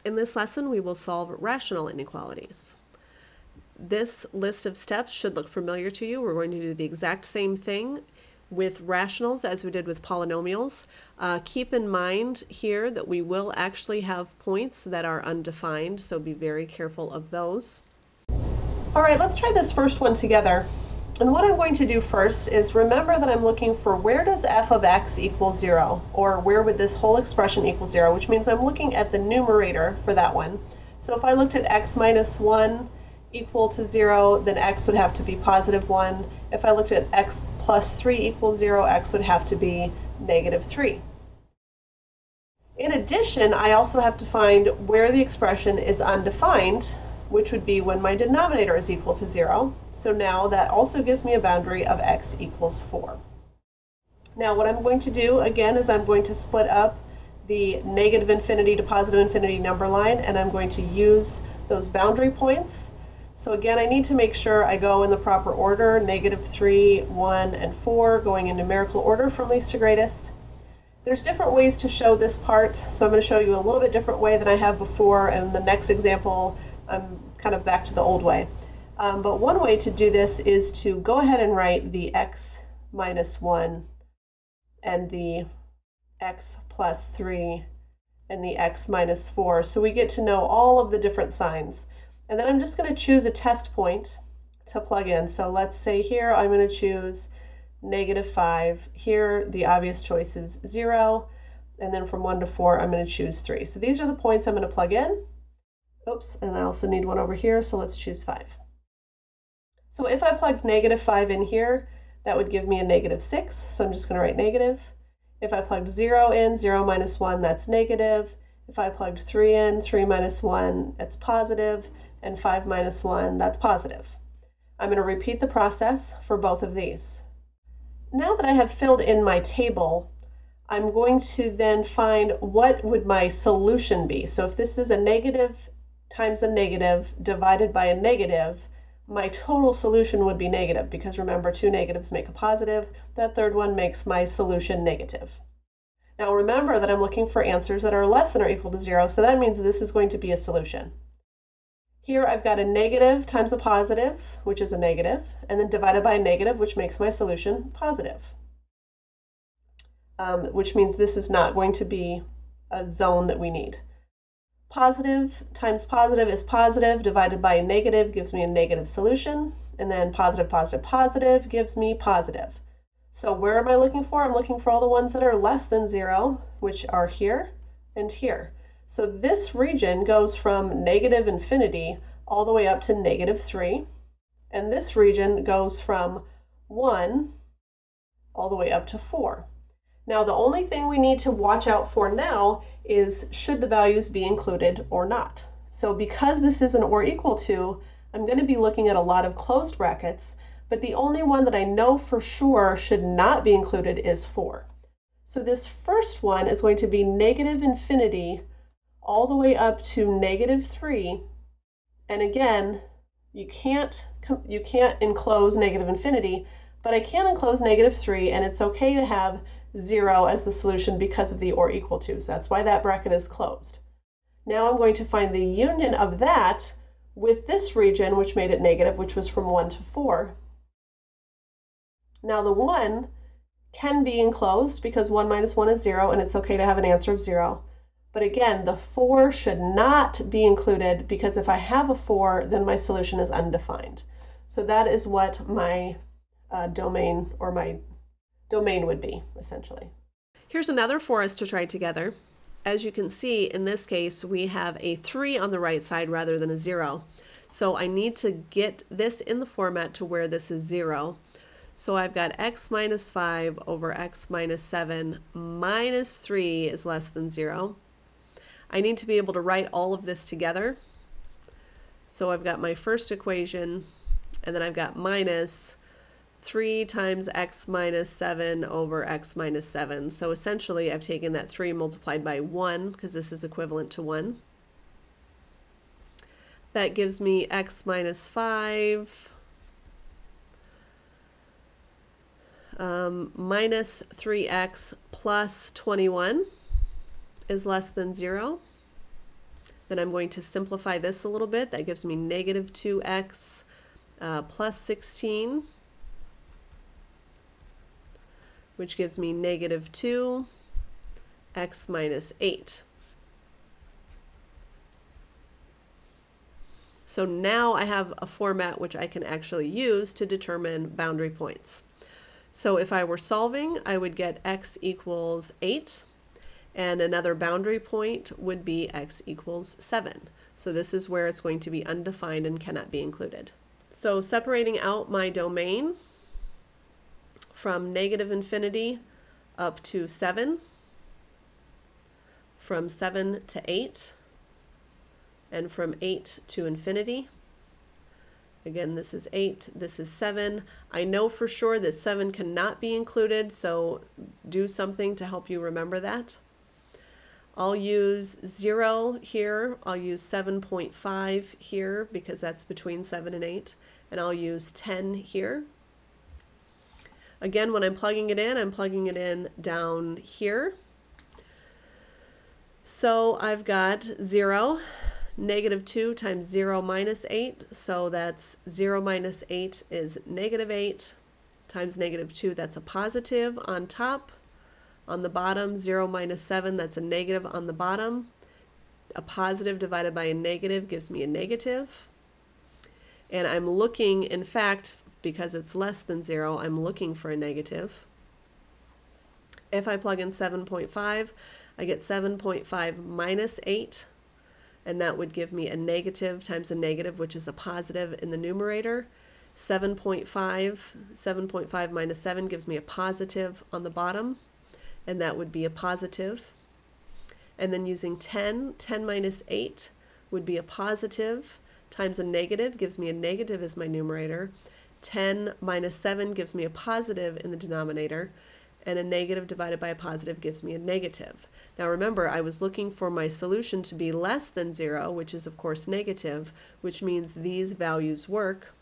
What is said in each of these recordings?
In this lesson, we will solve rational inequalities. This list of steps should look familiar to you. We're going to do the exact same thing with rationals as we did with polynomials. Keep in mind here that we will actually have points that are undefined, so be very careful of those. All right, let's try this first one together. And what I'm going to do first is remember that I'm looking for where does f of x equal 0, or where would this whole expression equal 0, which means I'm looking at the numerator for that one. So if I looked at x minus 1 equal to 0, then x would have to be positive 1. If I looked at x plus 3 equals 0, x would have to be negative 3. In addition, I also have to find where the expression is undefined, which would be when my denominator is equal to 0. So now that also gives me a boundary of x equals 4. Now what I'm going to do again is I'm going to split up the negative infinity to positive infinity number line, and I'm going to use those boundary points. So again, I need to make sure I go in the proper order, negative 3, 1, and 4, going in numerical order from least to greatest. There's different ways to show this part, so I'm going to show you a little bit different way than I have before, and the next example I'm kind of back to the old way. But one way to do this is to go ahead and write the x minus 1 and the x plus 3 and the x minus 4, so we get to know all of the different signs. And then I'm just going to choose a test point to plug in. So let's say here I'm going to choose negative 5. Here the obvious choice is 0, and then from 1 to 4 I'm going to choose 3. So these are the points I'm going to plug in. Oops, and I also need one over here, so let's choose 5. So if I plugged negative 5 in here, that would give me a negative 6, so I'm just going to write negative. If I plugged 0 in, 0 minus 1, that's negative. If I plugged 3 in, 3 minus 1, that's positive, and 5 minus 1, that's positive. I'm going to repeat the process for both of these. Now that I have filled in my table, I'm going to then find what would my solution be. So if this is a negative times a negative divided by a negative, my total solution would be negative, because remember, two negatives make a positive. That third one makes my solution negative. Now remember that I'm looking for answers that are less than or equal to 0, so that means this is going to be a solution. Here I've got a negative times a positive, which is a negative, and then divided by a negative, which makes my solution positive. Which means this is not going to be a zone that we need. Positive times positive is positive, divided by a negative gives me a negative solution, and then positive, positive, positive gives me positive. So where am I looking for? I'm looking for all the ones that are less than 0, which are here and here. So this region goes from negative infinity all the way up to negative 3, and this region goes from 1 all the way up to 4. Now the only thing we need to watch out for now is should the values be included or not. So because this is an or equal to, I'm going to be looking at a lot of closed brackets, but the only one that I know for sure should not be included is 4. So this first one is going to be negative infinity all the way up to negative 3, and again, you can't enclose negative infinity, but I can enclose negative 3, and it's okay to have 0 as the solution because of the or equal to, so that's why that bracket is closed. Now I'm going to find the union of that with this region, which made it negative, which was from 1 to 4. Now the 1 can be enclosed because 1 minus 1 is 0, and it's okay to have an answer of 0. But again, the 4 should not be included, because if I have a 4, then my solution is undefined. So that is what my domain would be, essentially. Here's another for us to try together. As you can see, in this case, we have a 3 on the right side rather than a 0. So I need to get this in the format to where this is 0. So I've got x minus 5 over x minus 7 minus 3 is less than 0. I need to be able to write all of this together. So I've got my first equation, and then I've got minus 3 times x minus 7 over x minus 7. So essentially I've taken that 3 multiplied by 1, because this is equivalent to 1. That gives me x minus 5 minus 3x plus 21 is less than 0. Then I'm going to simplify this a little bit. That gives me negative 2x plus 16, which gives me negative 2x minus 8. So now I have a format which I can actually use to determine boundary points. So if I were solving, I would get x equals 8, and another boundary point would be x equals 7. So this is where it's going to be undefined and cannot be included. So separating out my domain from negative infinity up to 7, from 7 to 8, and from 8 to infinity. Again, this is 8, this is 7. I know for sure that 7 cannot be included, so do something to help you remember that. I'll use 0 here, I'll use 7.5 here because that's between 7 and 8, and I'll use 10 here. Again, when I'm plugging it in, I'm plugging it in down here. So I've got 0, negative 2 times 0 minus 8, so that's 0 minus 8 is negative 8 times negative 2, that's a positive on top. On the bottom, 0 minus 7, that's a negative on the bottom. A positive divided by a negative gives me a negative. And I'm looking, in fact, because it's less than 0, I'm looking for a negative. If I plug in 7.5, I get 7.5 minus 8, and that would give me a negative times a negative, which is a positive in the numerator. 7.5 minus 7 gives me a positive on the bottom, and that would be a positive. And then using 10 minus 8 would be a positive times a negative, gives me a negative as my numerator. 10 minus 7 gives me a positive in the denominator, and a negative divided by a positive gives me a negative. Now remember, I was looking for my solution to be less than 0, which is of course negative, which means these values work.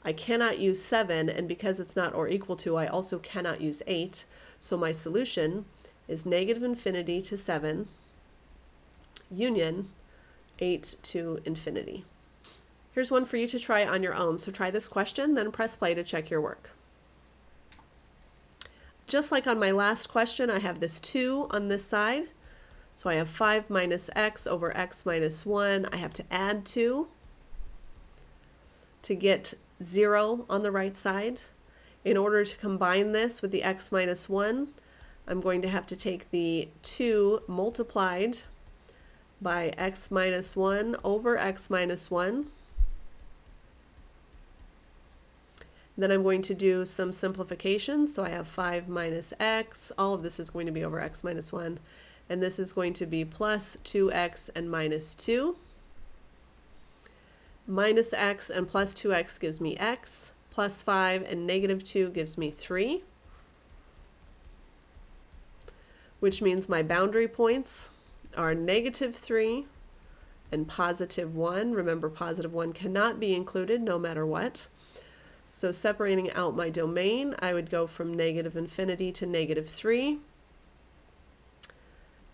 I cannot use 7, and because it's not or equal to, I also cannot use 8. So my solution is negative infinity to 7, union 8 to infinity. Here's one for you to try on your own. So try this question, then press play to check your work. Just like on my last question, I have this 2 on this side. So I have 5 minus x over x minus 1. I have to add 2 to get 0 on the right side. In order to combine this with the x minus 1, I'm going to have to take the 2 multiplied by x minus 1 over x minus 1. Then I'm going to do some simplification. So I have 5 minus x. All of this is going to be over x minus 1. And this is going to be plus 2x and minus 2. Minus x and plus 2x gives me x. Plus 5 and negative 2 gives me 3. Which means my boundary points are negative 3 and positive 1. Remember, positive 1 cannot be included no matter what. So separating out my domain, I would go from negative infinity to negative 3.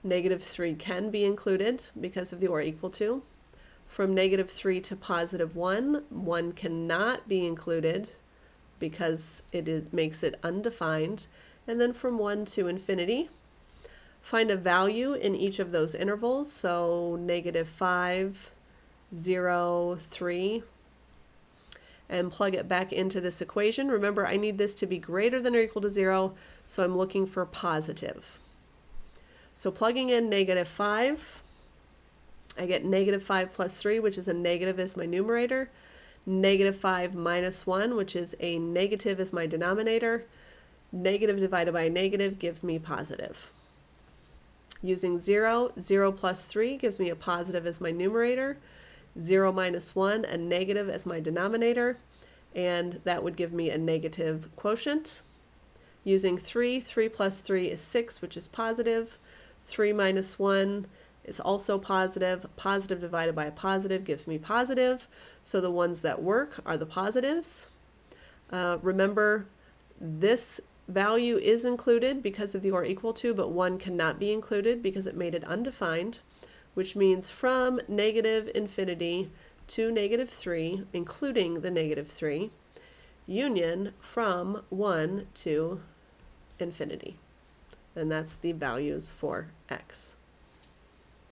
Negative 3 can be included because of the or equal to. From negative 3 to positive 1, 1 cannot be included because it makes it undefined. And then from 1 to infinity, find a value in each of those intervals. So negative 5, 0, 3. And plug it back into this equation. Remember, I need this to be greater than or equal to 0, so I'm looking for positive. So plugging in negative 5, I get negative 5 plus 3, which is a negative as my numerator. Negative 5 minus 1, which is a negative as my denominator. Negative divided by a negative gives me positive. Using 0, 0 plus 3 gives me a positive as my numerator. 0 minus 1, a negative as my denominator, and that would give me a negative quotient. Using 3, 3 plus 3 is 6, which is positive. 3 minus 1 is also positive. Positive divided by a positive gives me positive, so the ones that work are the positives. Remember, this value is included because of the or equal to, but 1 cannot be included because it made it undefined. which means from negative infinity to negative 3, including the negative 3, union from 1 to infinity. And that's the values for x.